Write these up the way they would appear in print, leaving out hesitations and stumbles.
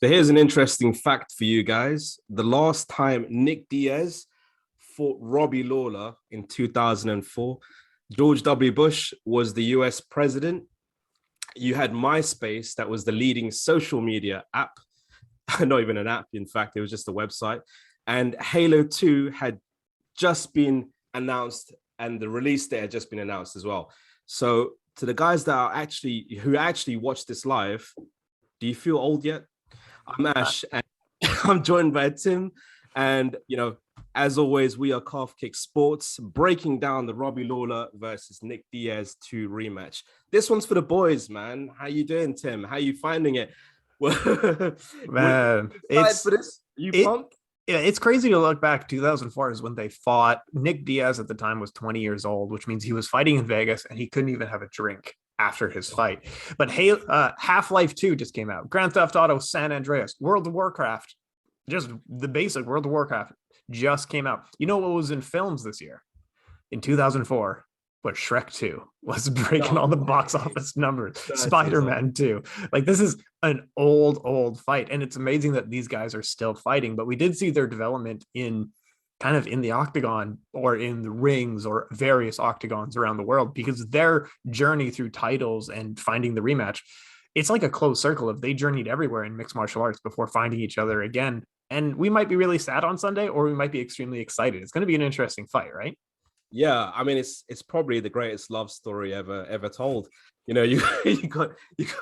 So here's an interesting fact for you guys. The last time Nick Diaz fought Robbie Lawler in 2004, George W. Bush was the US president. You had MySpace, that was the leading social media app. Not even an app, in fact, it was just a website. And Halo 2 had just been announced, and the release date had just been announced as well. So, to the guys that are actually watched this live, do you feel old yet? I'm Uh, Ash, and I'm joined by Tim. And, as always, we are Calf Kick Sports, breaking down the Robbie Lawler versus Nick Diaz 2 rematch. This one's for the boys, man. How you doing, Tim? How you finding it? Well, Man, excited for this? You it pumped? yeah, it's crazy to look back. 2004 is when they fought. Nick Diaz at the time was 20 years old, which means he was fighting in Vegas and he couldn't even have a drink after his fight. But hey, Half-Life 2 just came out. Grand Theft Auto San Andreas, World of Warcraft, just the basic World of Warcraft just came out. You know what was in films this year? In 2004, but Shrek 2 was breaking No all the box way. office numbers. That is Spider-Man 2. Like, this is an old fight. And it's amazing that these guys are still fighting. But we did see their development in kind of in the octagon or in the rings or various octagons around the world, because their journey through titles and finding the rematch, it's like a closed circle of they journeyed everywhere in mixed martial arts before finding each other again. And we might be really sad on Sunday, or we might be extremely excited. It's going to be an interesting fight, right? Yeah, I mean it's probably the greatest love story ever told. You you got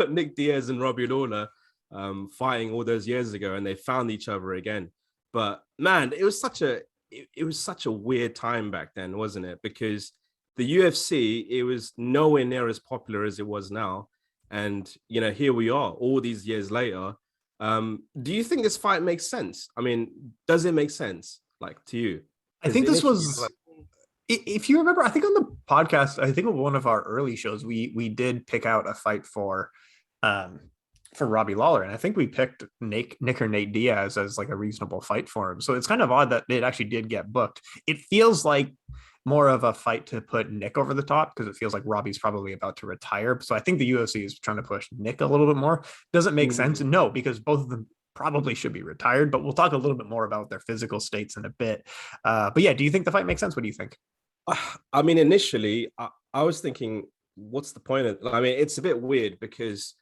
Nick Diaz and Robbie Lawler fighting all those years ago, and they found each other again. But man, it was such a weird time back then, wasn't it? Because the UFC, it was nowhere near as popular as it was now, and here we are all these years later. Do you think this fight makes sense? I mean, does it make sense, like, to you? I Because think this initially you're was, like, if you remember, I think on the podcast, I think on one of our early shows, we did pick out a fight um for Robbie Lawler, and I think we picked Nick or Nate Diaz as like a reasonable fight for him. So it's kind of odd that it actually did get booked. It feels like more of a fight to put Nick over the top, because it feels like Robbie's probably about to retire. So I think the UFC is trying to push Nick a little bit more. Doesn't make sense? mm, No, because both of them probably should be retired, but we'll talk a little bit more about their physical states in a bit. But yeah, do you think the fight makes sense? What do you think? I mean, initially, I was thinking, what's the point of? I mean, it's a bit weird because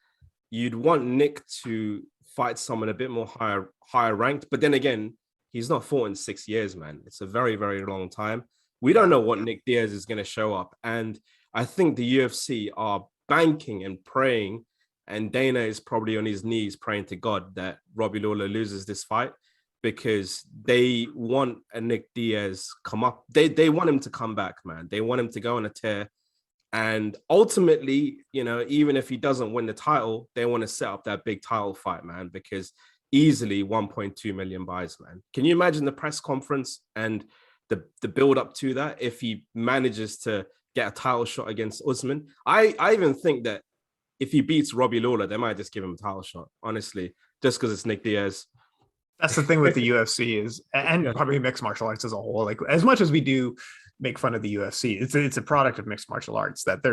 you'd want Nick to fight someone a bit more higher ranked, but then again, he's not fought in 6 years, man. It's a very very long time. We don't Yeah. know what Nick Diaz is going to show up, and I think the UFC are banking and praying, and Dana is probably on his knees praying to God that Robbie Lawler loses this fight because they want a Nick Diaz come up. They want him to come back, man. They want him to go on a tear. And ultimately, even if he doesn't win the title, they want to set up that big title fight, man, because easily 1.2 million buys, man. Can you imagine the press conference and the build up to that if he manages to get a title shot against Usman? I even think that if he beats Robbie Lawler, they might just give him a title shot, honestly, just because it's Nick Diaz. That's the thing with the UFC is, and Yeah. probably mixed martial arts as a whole. Like, as much as we do make fun of the UFC, it's a product of mixed martial arts that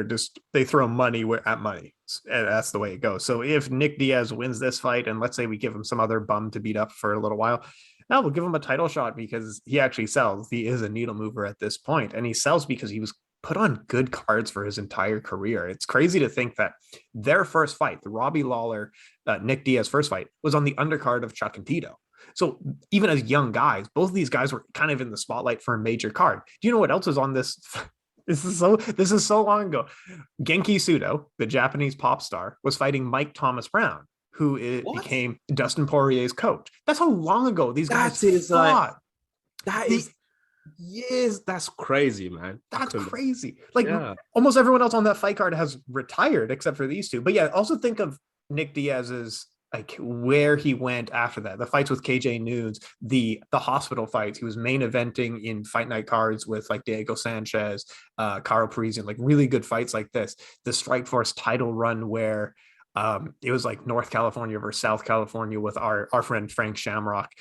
they throw money at money, and that's the way it goes. So if Nick Diaz wins this fight, and let's say we give him some other bum to beat up for a little while, now we'll give him a title shot because he actually sells. He is a needle mover at this point, and he sells because he was put on good cards for his entire career. It's crazy to think that their first fight, the Robbie Lawler, Nick Diaz first fight, was on the undercard of Chuck and Tito. So even as young guys, both of these guys were kind of in the spotlight for a major card. Do you know what else was on this? This is so long ago. Genki Sudo, the Japanese pop star, was fighting Mike Thomas Brown, who What? became Dustin Poirier's coach. That's how long ago these guys That is like fought. that The, is years. That's crazy, man. I that's couldn't. crazy. Like, Yeah. almost everyone else on that fight card has retired except for these two. But yeah, also think of Nick Diaz's, like, where he went after that. The fights with KJ Nunes, the hospital fights. He was main eventing in fight night cards with like Diego Sanchez, Caro Parisian, like really good fights like this. The Strikeforce title run where it was like North California versus South California with our friend Frank Shamrock.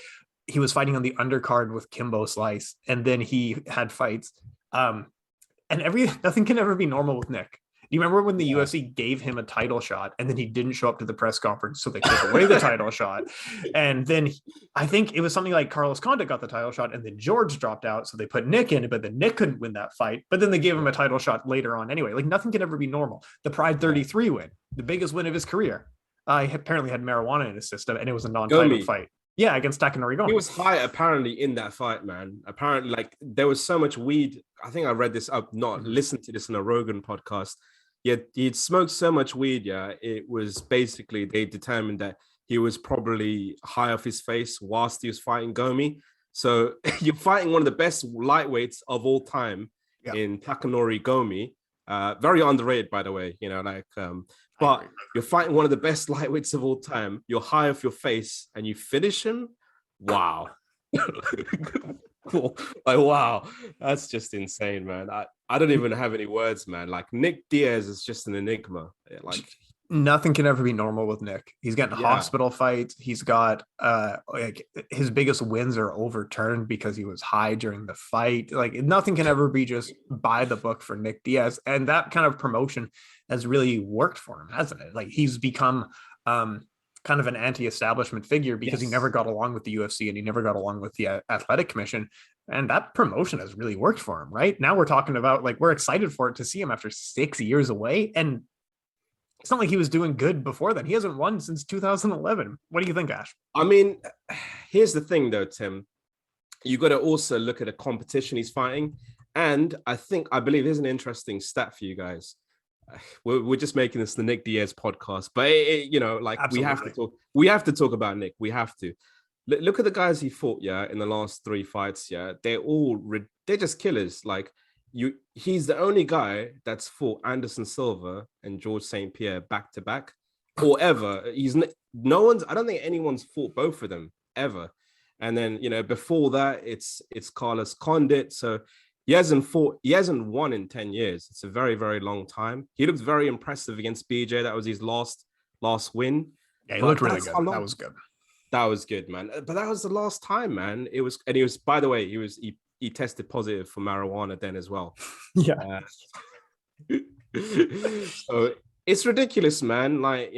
He was fighting on the undercard with Kimbo Slice, and then he had fights. And nothing can ever be normal with Nick. Do you remember when the Yeah. UFC gave him a title shot and then he didn't show up to the press conference, so they took away the title shot? And then I think it was something like Carlos Condit got the title shot, and then George dropped out, so they put Nick in, but then Nick couldn't win that fight. But then they gave him a title shot later on anyway. Like nothing can ever be normal. The Pride 33 win, the biggest win of his career. He apparently had marijuana in his system, and it was a non-title Gomi. fight. Yeah, against Takanori Gomi. He was high apparently in that fight, man. Apparently, like there was so much weed. I think I read this up, not listened to this in a Rogan podcast. Yet he'd smoked so much weed, yeah. It was basically they determined that he was probably high off his face whilst he was fighting Gomi. So you're fighting one of the best lightweights of all time in Takanori Gomi. Very underrated, by the way, but you're fighting one of the best lightweights of all time. You're high off your face and you finish him. Wow. Wow. That's just insane, man. I don't even have any words, man. Like Nick Diaz is just an enigma. Like nothing can ever be normal with Nick. He's getting hospital fights. He's got like his biggest wins are overturned because he was high during the fight. Like nothing can ever be just by the book for Nick Diaz. And that kind of promotion has really worked for him, hasn't it? Like he's become kind of an anti-establishment figure because he never got along with the UFC and he never got along with the athletic commission. And that promotion has really worked for him, right? Now we're talking about like, we're excited for it to see him after 6 years away. And it's not like he was doing good before then. He hasn't won since 2011. What do you think, Ash? I mean, here's the thing though, Tim. You got to also look at the competition he's fighting. And I believe here's an interesting stat for you guys. We're just making this the Nick Diaz podcast, but Absolutely. we have to talk about Nick. We have to look at the guys he fought, in the last 3 fights. They're just killers. Like he's the only guy that's fought Anderson Silva and George St. Pierre back to back or ever. I don't think anyone's fought both of them ever. And then, before that, it's Carlos Condit. So he hasn't won in 10 years. It's a very, very long time. He looked very impressive against BJ. That was his last win. Yeah, he looked really good. That was good. That was good, man. But that was the last time, man. By the way, he tested positive for marijuana then as well. Yeah. So it's ridiculous, man. Like,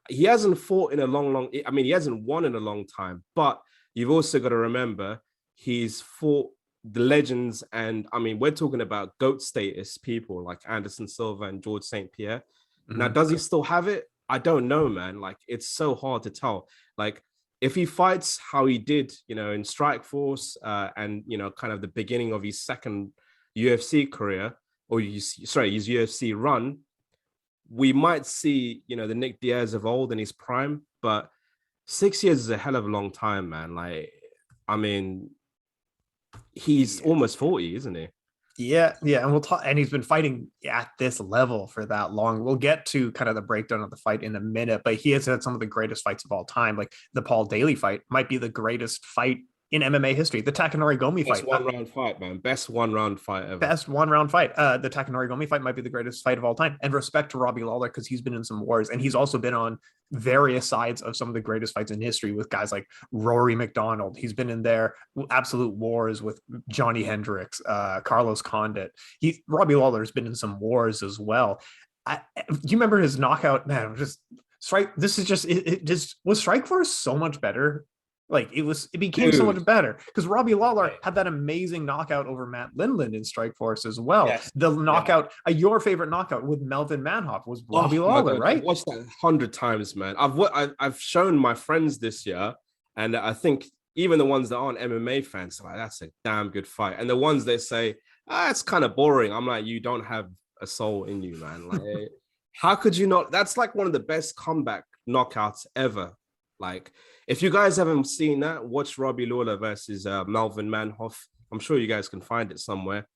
he hasn't fought in a long, he hasn't won in a long time, but you've also got to remember he's fought the legends. And we're talking about GOAT status people like Anderson Silva and George St. Pierre. Mm-hmm. Now, does he still have it? I don't know, man. Like, it's so hard to tell. Like, if he fights how he did, in Strikeforce and, kind of the beginning of his second UFC career, or his UFC run, we might see, the Nick Diaz of old in his prime, but 6 years is a hell of a long time, man. Like, he's almost 40, isn't he? Yeah, and we'll talk. And he's been fighting at this level for that long. We'll get to kind of the breakdown of the fight in a minute, but he has had some of the greatest fights of all time. Like the Paul Daly fight might be the greatest fight in MMA history. The Takanori Gomi fight. Best one-round fight, man. Best one-round fight ever. Best one-round fight. The Takanori Gomi fight might be the greatest fight of all time. And respect to Robbie Lawler, because he's been in some wars. And he's also been on various sides of some of the greatest fights in history with guys like Rory McDonald. He's been in their absolute wars with Johnny Hendricks, Carlos Condit. Robbie Lawler has been in some wars as well. Do you remember his knockout? Man, was Strikeforce so much better? Like it became so much better because Robbie Lawler had that amazing knockout over Matt Lindland in Strikeforce as well. Yes. The knockout, your favorite knockout with Melvin Manhoff was Robbie Lawler, right? I've watched that 100 times, man. I've shown my friends this year, and I think even the ones that aren't MMA fans are like, that's a damn good fight. And the ones that say, it's kind of boring, I'm like, you don't have a soul in you, man. Like, how could you not? That's like one of the best comeback knockouts ever. Like, if you guys haven't seen that, watch Robbie Lawler versus Melvin Manhoff. I'm sure you guys can find it somewhere.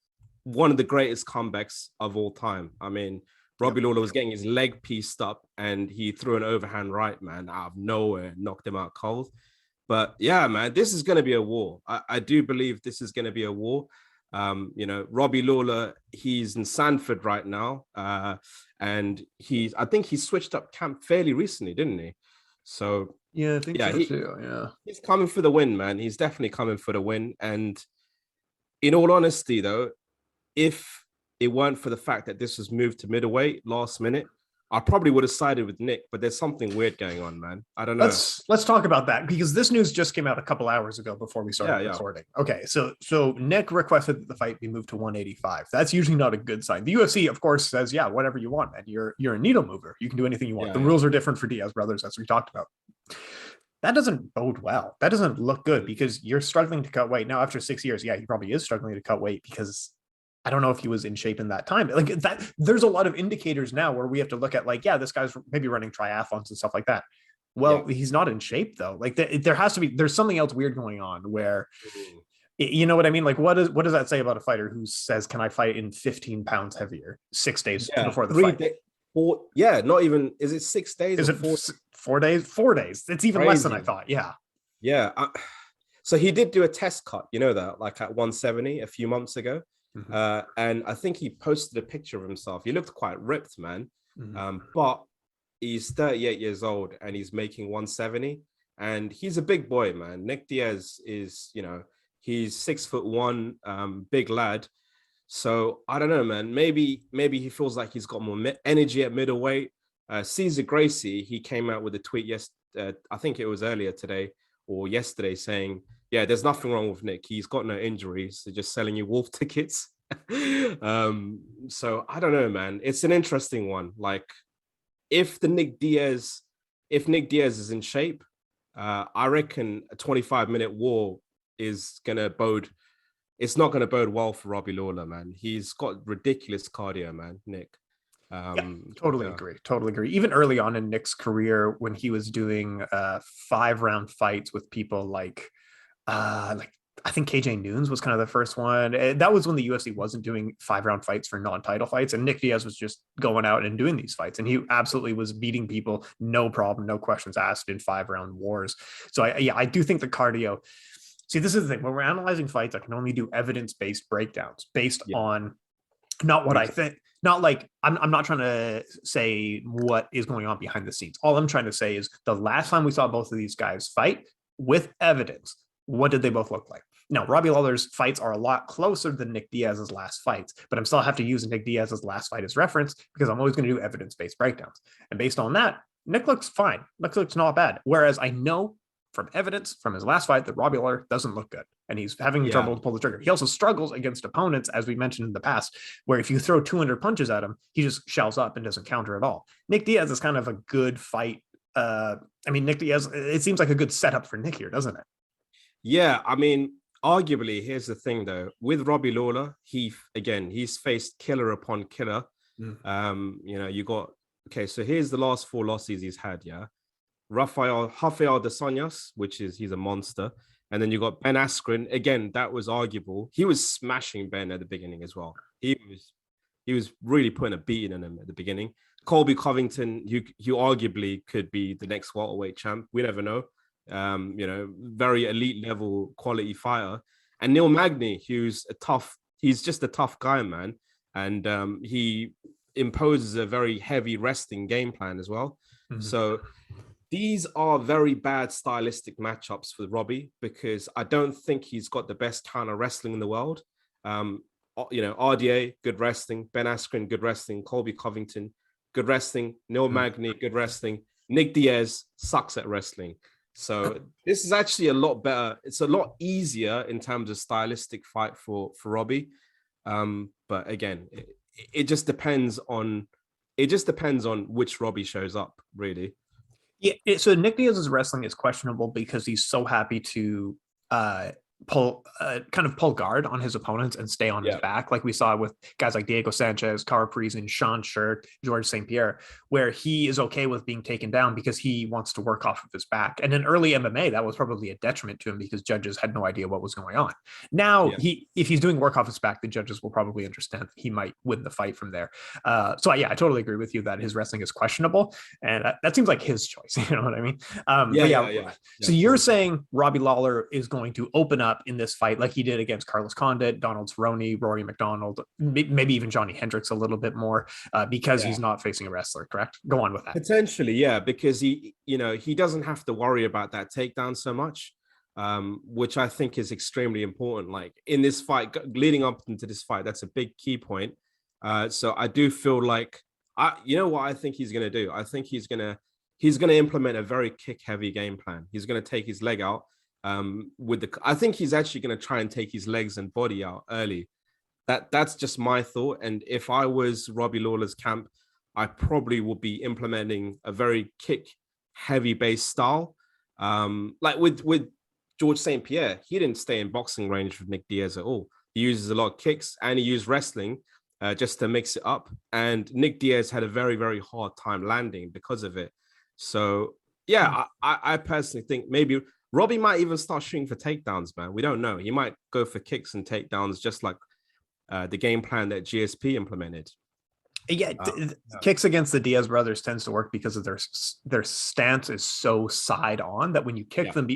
One of the greatest comebacks of all time. Robbie Lawler was getting his leg pieced up and he threw an overhand right, man, out of nowhere, knocked him out cold. But yeah, man, this is going to be a war. I do believe this is going to be a war. Robbie Lawler, he's in Sanford right now. And I think he switched up camp fairly recently, didn't he? So yeah, I think so too. Yeah, he's coming for the win, man. He's definitely coming for the win. And in all honesty, though, if it weren't for the fact that this was moved to middleweight last minute, I probably would have sided with Nick, but there's something weird going on, man. I don't know. Let's talk about that, because this news just came out a couple hours ago before we started recording. Okay, so Nick requested that the fight be moved to 185. That's usually not a good sign. The UFC, of course, says, yeah, whatever you want, man. You're a needle mover. You can do anything you want. The rules are different for Diaz brothers, as we talked about. That doesn't bode well. That doesn't look good, because you're struggling to cut weight. Now, after 6 years, yeah, he probably is struggling to cut weight, because I don't know if he was in shape in that time. Like that, there's a lot of indicators now where we have to look at, like, yeah, this guy's maybe running triathlons and stuff like that. Well, he's not in shape though. Like there's something else weird going on where, you know what I mean? Like what does that say about a fighter who says, can I fight in 15 pounds heavier 6 days before the fight? Not even, is it 6 days? Is it 4 days? 4 days. It's even less than I thought. Yeah. Yeah. So he did do a test cut, you know that, like at 170 a few months ago. Mm-hmm. And I think he posted a picture of himself. He looked quite ripped, man. Mm-hmm. But he's 38 years old and he's making 170. And he's a big boy, man. Nick Diaz is, he's 6'1", big lad. So I don't know, man. Maybe he feels like he's got more energy at middleweight. Cesar Gracie, he came out with a tweet I think it was earlier today or yesterday, saying, yeah, there's nothing wrong with Nick. He's got no injuries. They're just selling you wolf tickets. So I don't know, man. It's an interesting one. Like, if Nick Diaz is in shape, I reckon a 25-minute war is gonna bode. It's not gonna bode well for Robbie Lawler, man. He's got ridiculous cardio, man. Nick. Totally agree. Even early on in Nick's career, when he was doing 5-round fights with people like I think KJ Noons was kind of the first one. That was when the UFC wasn't doing 5-round fights for non-title fights, and Nick Diaz was just going out and doing these fights, and he absolutely was beating people, no problem, no questions asked, in 5-round wars. So I do think the cardio. See, this is the thing, when we're analyzing fights, I can only do evidence-based breakdowns based on not what I think. Not like I'm not trying to say what is going on behind the scenes. All I'm trying to say is the last time we saw both of these guys fight with evidence, what did they both look like? Now, Robbie Lawler's fights are a lot closer than Nick Diaz's last fights, but I'm still have to use Nick Diaz's last fight as reference, because I'm always going to do evidence-based breakdowns. And based on that, Nick looks fine. Nick looks not bad. Whereas I know from evidence from his last fight that Robbie Lawler doesn't look good, and he's having trouble to pull the trigger. He also struggles against opponents, as we mentioned in the past, where if you throw 200 punches at him, he just shells up and doesn't counter at all. Nick Diaz is kind of a good fight. Nick Diaz, it seems like a good setup for Nick here, doesn't it? Yeah, I mean, arguably, here's the thing though, with Robbie Lawler, he's faced killer upon killer. So here's the last 4 losses he's had. Rafael dos Anjos, he's a monster. And then you got Ben Askren. Again, that was arguable. He was smashing Ben at the beginning as well. He was really putting a beating on him at the beginning. Colby Covington, who arguably could be the next welterweight champ. We never know. Very elite level quality fighter. And Neil Magny, he's just a tough guy, man. And he imposes a very heavy wrestling game plan as well. Mm-hmm. So these are very bad stylistic matchups for Robbie, because I don't think he's got the best counter wrestling in the world. RDA, good wrestling. Ben Askren, good wrestling. Colby Covington, good wrestling. Neil Magny, good wrestling. Nick Diaz sucks at wrestling. So this is actually a lot better. It's a lot easier in terms of stylistic fight for Robbie. But again, it just depends on which Robbie shows up, really. Yeah, so Nick Diaz's wrestling is questionable because he's so happy to pull guard on his opponents and stay on his back, like we saw with guys like Diego Sanchez, Cara Parisian, Sean Shirk, George St. Pierre, where he is okay with being taken down because he wants to work off of his back. And in early MMA, that was probably a detriment to him because judges had no idea what was going on. Now, if he's doing work off his back, the judges will probably understand that he might win the fight from there. I totally agree with you that his wrestling is questionable, and that seems like his choice. You know what I mean? So you're saying Robbie Lawler is going to open up in this fight like he did against Carlos Condit, Donald Cerrone, Rory McDonald, maybe even Johnny Hendricks a little bit more, because he's not facing a wrestler, correct? Go on with that. Potentially, yeah, because he doesn't have to worry about that takedown so much, which I think is extremely important. Like in this fight, leading up into this fight, that's a big key point. So I do feel like you know what I think he's gonna do? I think he's gonna implement a very kick heavy game plan. He's gonna take his leg out. I think he's actually gonna try and take his legs and body out early. That's just my thought. And if I was Robbie Lawler's camp, I probably would be implementing a very kick heavy based style. Like with George St. Pierre, he didn't stay in boxing range with Nick Diaz at all. He uses a lot of kicks and he used wrestling just to mix it up. And Nick Diaz had a very, very hard time landing because of it. So, yeah, I personally think maybe Robbie might even start shooting for takedowns, man. We don't know. He might go for kicks and takedowns just like the game plan that GSP implemented. Yeah, kicks against the Diaz brothers tends to work because of their stance is so side on that when you kick them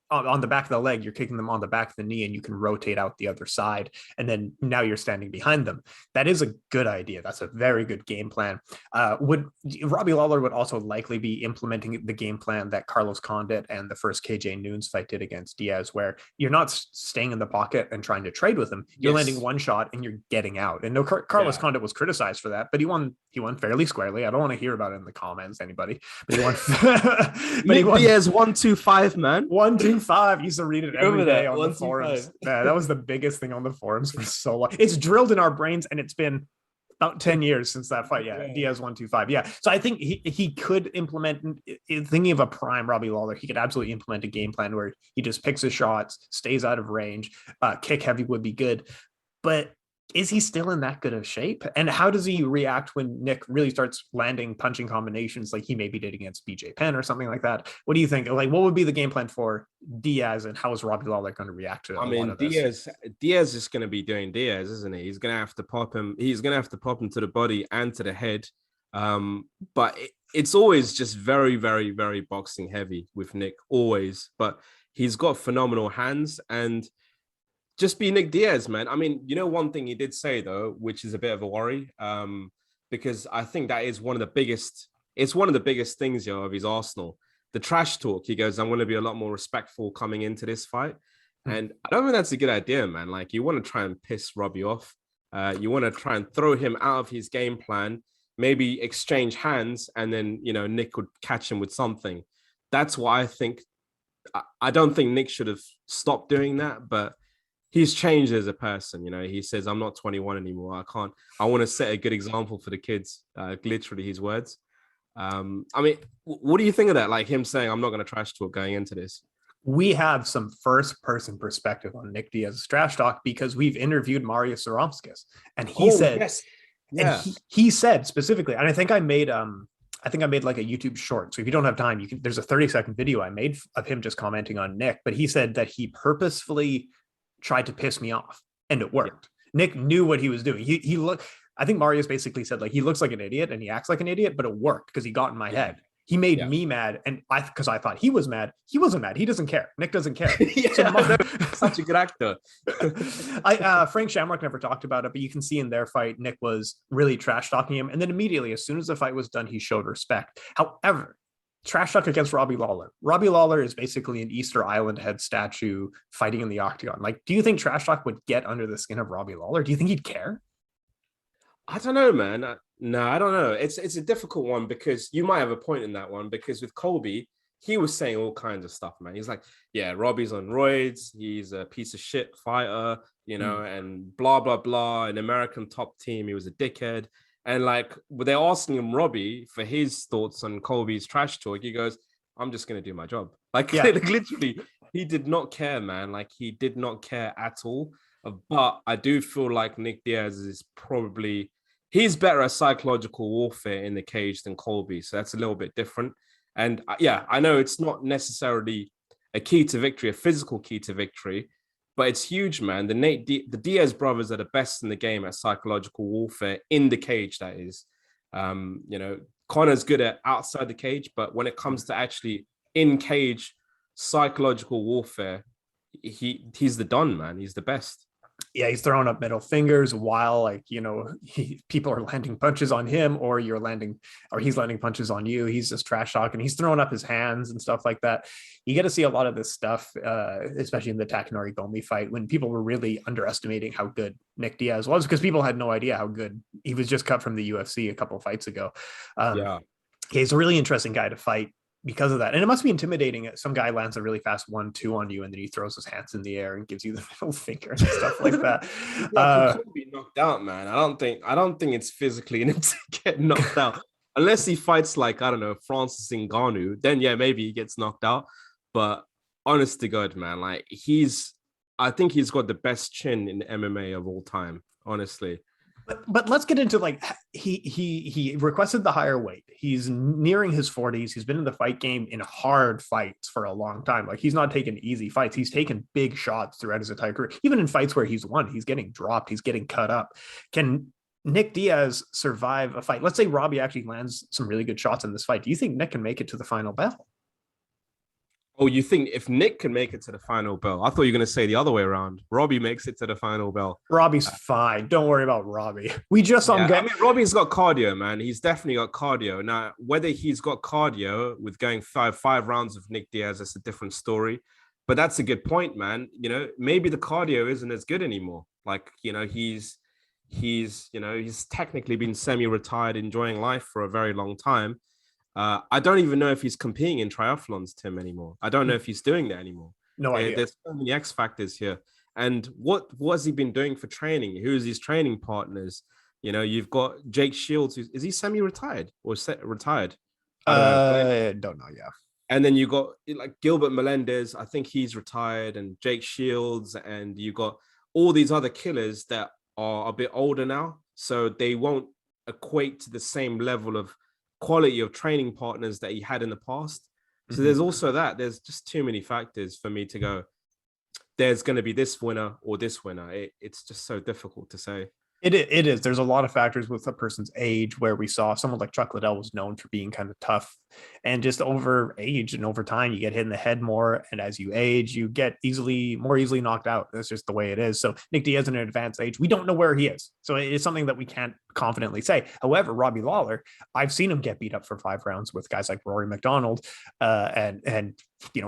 on the back of the leg, you're kicking them on the back of the knee and you can rotate out the other side. And then now you're standing behind them. That is a good idea. That's a very good game plan. Robbie Lawler would also likely be implementing the game plan that Carlos Condit and the first KJ Noons fight did against Diaz, where you're not staying in the pocket and trying to trade with him. You're landing one shot and you're getting out. And no, Carlos Condit was criticized for that, but he won fairly squarely. I don't want to hear about it in the comments, anybody, but he won. Nick Diaz 125, man. 125. I used to read it every day on the forums. That was the biggest thing on the forums for so long. It's drilled in our brains, and it's been about 10 years since that fight. Diaz 125. So I think he could implement, thinking of a prime Robbie Lawler, he could absolutely implement a game plan where he just picks his shots, stays out of range. Kick heavy would be good, but is he still in that good of shape? And how does he react when Nick really starts landing punching combinations like he maybe did against BJ Penn or something like that? What do you think? Like, what would be the game plan for Diaz, and how is Robbie Lawler going to react to it? I mean, Diaz is going to be doing Diaz, isn't he? He's going to have to pop him. He's going to have to pop him to the body and to the head. But it's always just very, very, very boxing heavy with Nick, always. But he's got phenomenal hands, and just be Nick Diaz, man. I mean, you know, one thing he did say, though, which is a bit of a worry, because I think that is one of the biggest things, of his arsenal. The trash talk. He goes, I'm going to be a lot more respectful coming into this fight. And I don't think that's a good idea, man. Like, you want to try and piss Robbie off. You want to try and throw him out of his game plan, maybe exchange hands, and then, Nick would catch him with something. That's why I think, I don't think Nick should have stopped doing that, but he's changed as a person. He says, I'm not 21 anymore. I want to set a good example for the kids. Literally his words. I mean, what do you think of that? Like him saying, I'm not going to trash talk going into this. We have some first person perspective on Nick Diaz's trash talk because we've interviewed Mario Saromskis, and he said, he said specifically, and I think I made like a YouTube short. So if you don't have time, there's a 30-second video I made of him just commenting on Nick, but he said that he purposefully tried to piss me off, and it worked. Nick knew what he was doing. He looked. I think Marius basically said, like, he looks like an idiot and he acts like an idiot, but it worked because he got in my head. He made me mad, and because I thought he was mad. He wasn't mad. He doesn't care. Nick doesn't care. Such a good actor. Frank Shamrock never talked about it, but you can see in their fight, Nick was really trash talking him, and then immediately, as soon as the fight was done, he showed respect. However, trash talk against Robbie Lawler. Robbie Lawler is basically an Easter Island head statue fighting in the octagon. Like, do you think trash talk would get under the skin of Robbie Lawler? Do you think he'd care? I don't know, man. No, I don't know. It's a difficult one because you might have a point in that one, because with Colby, he was saying all kinds of stuff, man. He's like, yeah, Robbie's on roids. He's a piece of shit fighter, and blah, blah, blah. An American top team. He was a dickhead. And like, they're asking him, Robbie, for his thoughts on Colby's trash talk. He goes, I'm just going to do my job. Like, literally, he did not care, man. Like, he did not care at all. But I do feel like Nick Diaz is he's better at psychological warfare in the cage than Colby. So that's a little bit different. And I know it's not necessarily a key to victory, a physical key to victory, but it's huge, man. The Diaz brothers are the best in the game at psychological warfare in the cage, that is. Conor's good at outside the cage, but when it comes to actually in cage psychological warfare, he's the don, man. He's the best. Yeah, he's throwing up middle fingers while, like, people are landing punches on him, or he's landing punches on you. He's just trash talking. He's throwing up his hands and stuff like that. You get to see a lot of this stuff, especially in the Takanori Gomi fight, when people were really underestimating how good Nick Diaz was, because people had no idea how good he was. Just cut from the UFC a couple of fights ago. Yeah. He's a really interesting guy to fight because of that. And it must be intimidating. Some guy lands a really fast 1-2 on you, and then he throws his hands in the air and gives you the middle finger and stuff like that. Yeah, he can't be knocked out, man. I don't think it's physically in him to get knocked out. Unless he fights like, I don't know, Francis Ngannou, then yeah, maybe he gets knocked out. But honest to God, man, like I think he's got the best chin in MMA of all time, honestly. But let's get into, like, he requested the higher weight. He's nearing his 40s. He's been in the fight game in hard fights for a long time. Like, he's not taking easy fights. He's taken big shots throughout his entire career. Even in fights where he's won, he's getting dropped. He's getting cut up. Can Nick Diaz survive a fight? Let's say Robbie actually lands some really good shots in this fight. Do you think Nick can make it to the final bell? Oh, you think if Nick can make it to the final bell? I thought you were going to say the other way around. Robbie makes it to the final bell. Robbie's fine. Don't worry about Robbie. We just saw him I mean, Robbie's got cardio, man. He's definitely got cardio. Now, whether he's got cardio with going five rounds of Nick Diaz, that's a different story. But that's a good point, man. Maybe the cardio isn't as good anymore. Like, he's technically been semi-retired, enjoying life for a very long time. I don't even know if he's competing in triathlons, Tim, anymore. I don't know if he's doing that anymore. No idea. There's so many X factors here. And what has he been doing for training? Who's his training partners? You've got Jake Shields. Is he semi-retired or retired? I don't know. Yeah. And then you got like Gilbert Melendez. I think he's retired, and Jake Shields, and you got all these other killers that are a bit older now, so they won't equate to the same level of quality of training partners that he had in the past. So there's also that. There's just too many factors for me to go, there's going to be this winner or this winner. It's just so difficult to say. It is. There's a lot of factors with a person's age, where we saw someone like Chuck Liddell was known for being kind of tough, and just over age and over time, you get hit in the head more. And as you age, you get more easily knocked out. That's just the way it is. So Nick Diaz in an advanced age, we don't know where he is. So it's something that we can't confidently say. However, Robbie Lawler, I've seen him get beat up for 5 rounds with guys like Rory McDonald and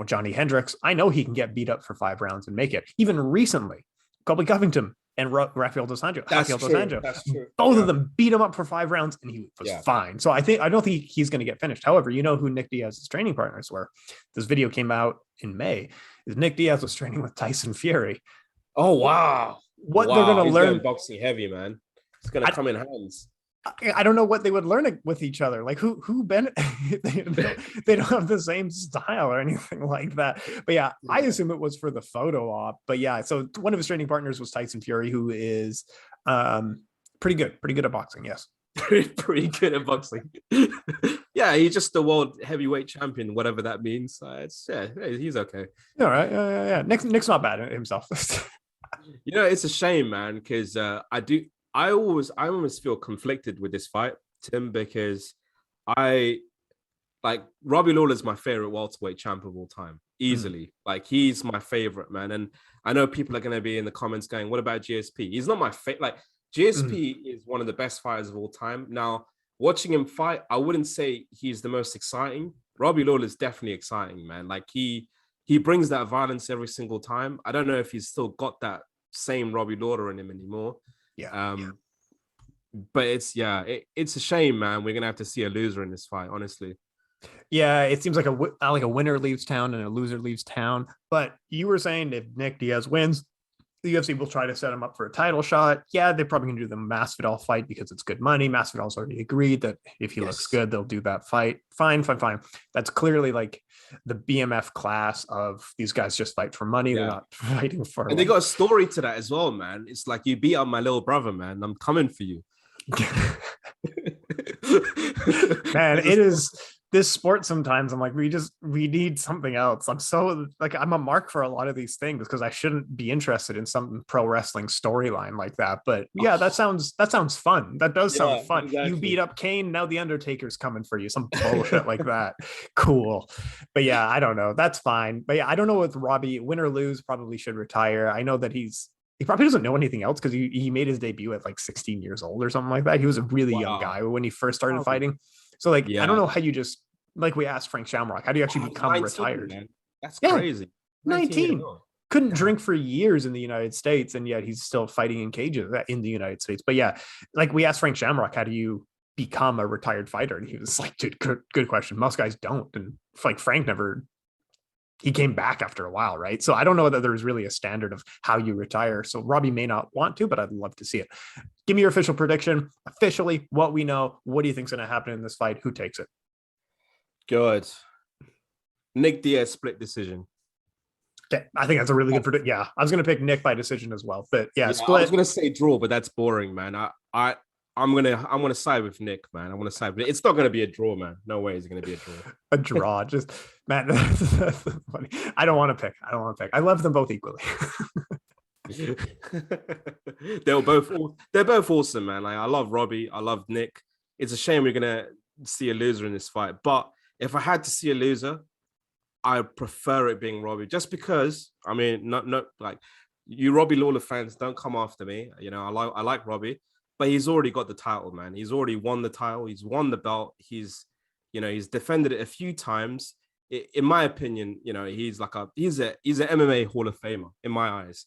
Johnny Hendricks. I know he can get beat up for 5 rounds and make it. Even recently, Colby Covington and Rafael Dos Anjos. That's true. Both of them beat him up for 5 rounds, and he was fine. So I don't think he's going to get finished. However, who Nick Diaz's training partners were? This video came out in May. Nick Diaz was training with Tyson Fury. Oh wow! They're going to learn boxing heavy, man. It's going to come in hands. I don't know what they would learn with each other. Like who they don't have the same style or anything like that. But yeah, I assume it was for the photo op. But yeah, so one of his training partners was Tyson Fury, who is pretty good at boxing. Yes. pretty good at boxing. Yeah, he's just the world heavyweight champion, whatever that means. He's okay. All right. Yeah. Nick's not bad at himself. It's a shame, man, because I almost feel conflicted with this fight, Tim, because Robbie Lawler is my favorite welterweight champ of all time, easily. Like, he's my favorite, man. And I know people are going to be in the comments going, "What about GSP?" He's not my favorite. Like, GSP is one of the best fighters of all time. Now, watching him fight, I wouldn't say he's the most exciting. Robbie Lawler is definitely exciting, man. Like, he brings that violence every single time. I don't know if he's still got that same Robbie Lawler in him anymore. But it's a shame, man. We're gonna have to see a loser in this fight, honestly. Yeah, it seems like a winner leaves town and a loser leaves town. But you were saying if Nick Diaz wins, the UFC will try to set him up for a title shot. Yeah, they're probably gonna do the Masvidal fight because it's good money. Masvidal's already agreed that if he looks good, they'll do that fight. Fine. That's clearly like the BMF class of these guys just fight for money. They're not fighting for. And they got a story to that as well, man. It's like, you beat up my little brother, man. I'm coming for you. Man, it is this sport. Sometimes I'm like, we need something else. I'm so like, I'm a mark for a lot of these things because I shouldn't be interested in some pro wrestling storyline like that. But yeah, that sounds fun. That does sound fun. Exactly. You beat up Kane, now the Undertaker's coming for you. Some bullshit like that. Cool. But yeah, I don't know. That's fine. But yeah, I don't know with Robbie, win or lose, probably should retire. I know that he's he probably doesn't know anything else because he made his debut at like 16 years old or something like that. He was a really young Wow. guy when he first started Oh, fighting. So like, I don't yeah. know how you just, like we asked Frank Shamrock, how do you actually Oh, he's become 19, retired? man. That's Yeah, crazy. 19 years 19. old. Couldn't God. drink for years in the United States, and yet he's still fighting in cages in the United States. But yeah, like we asked Frank Shamrock, how do you become a retired fighter? And he was like, dude, good question. Most guys don't. And like Frank never, he came back after a while, right? So I don't know that there's really a standard of how you retire. So Robbie may not want to, but I'd love to see it. Give me your official prediction. Officially, what we know. What do you think's going to happen in this fight? Who takes it? Good. Nick Diaz split decision. Okay, I think that's a really good prediction. Yeah, I was going to pick Nick by decision as well, but yeah, Yeah, I was split. gonna say draw, but that's boring, man. I'm gonna side with Nick, man. I'm gonna side with it. It's not gonna be a draw, man. No way is it gonna be a draw. A draw. Just man, that's funny. I don't want to pick. I love them both equally. They're both awesome, man. Like I love Robbie, I love Nick. It's a shame we're gonna see a loser in this fight, but if I had to see a loser, I prefer it being Robbie, just because. I mean, not like you Robbie Lawler fans, don't come after me. You know, I like Robbie, but he's already got the title, man. He's already won the title. He's won the belt. He's defended it a few times. In my opinion, he's an MMA Hall of Famer in my eyes.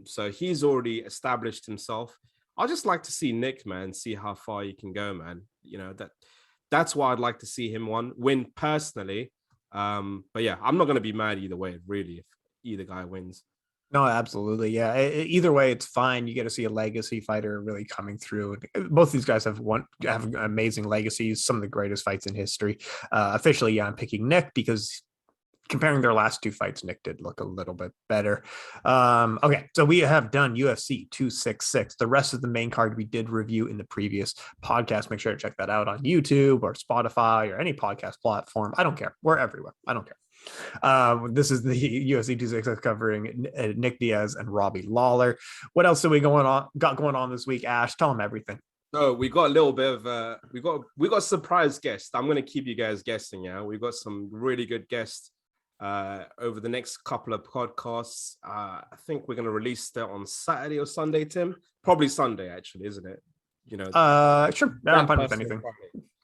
So he's already established himself. I'd just like to see Nick, man, see how far he can go, man. That's why I'd like to see him win personally. But yeah, I'm not going to be mad either way, really, if either guy wins. No, absolutely. Yeah. Either way, it's fine. You get to see a legacy fighter really coming through. Both these guys have amazing legacies, some of the greatest fights in history. Officially, yeah, I'm picking Nick because comparing their last two fights, Nick did look a little bit better. Okay, so we have done UFC 266. The rest of the main card we did review in the previous podcast. Make sure to check that out on YouTube or Spotify or any podcast platform. I don't care. We're everywhere. I don't care. This is the UFC 266 covering Nick Diaz and Robbie Lawler. What else do we got going on this week, Ash? Tell them everything. So we got a little bit of we got a surprise guest. I'm gonna keep you guys guessing. Yeah, we got some really good guests over the next couple of podcasts. I think we're gonna release that on Saturday or Sunday, Tim. Probably Sunday, actually, isn't it? Sure. I'm fine with anything.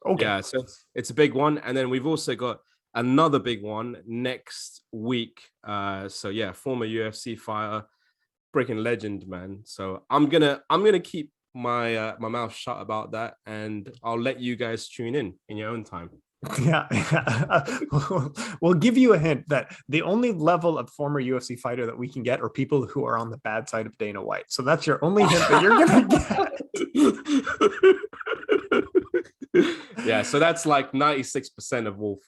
Okay. Yeah, so it's a big one, and then we've also got another big one next week. So yeah, former UFC fighter, freaking legend, man. So I'm gonna keep my mouth shut about that, and I'll let you guys tune in your own time. Yeah. We'll give you a hint that the only level of former UFC fighter that we can get are people who are on the bad side of Dana White. So that's your only hint that you're gonna get. Yeah, so that's like 96% of all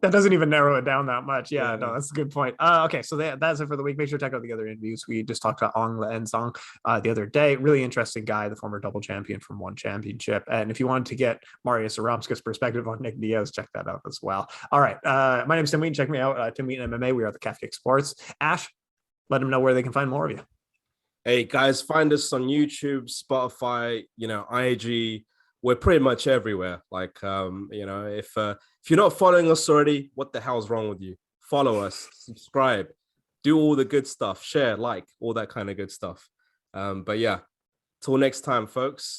that doesn't even narrow it down that much. Yeah, no, that's a good point. Okay, so that's it for the week. Make sure to check out the other interviews. We just talked to Ong Lenzong the other day. Really interesting guy, the former double champion from one championship. And if you wanted to get Marius Aramska's perspective on Nick Diaz, check that out as well. All right, my name is Tim Wheaton. Check me out, Tim Wheaton MMA. We are the Catholic Sports. Ash, let them know where they can find more of you. Hey guys, find us on YouTube, Spotify, IG. We're pretty much everywhere. Like, if you're not following us already, what the hell's wrong with you? Follow us, subscribe, do all the good stuff, share, like, all that kind of good stuff. But yeah, till next time, folks.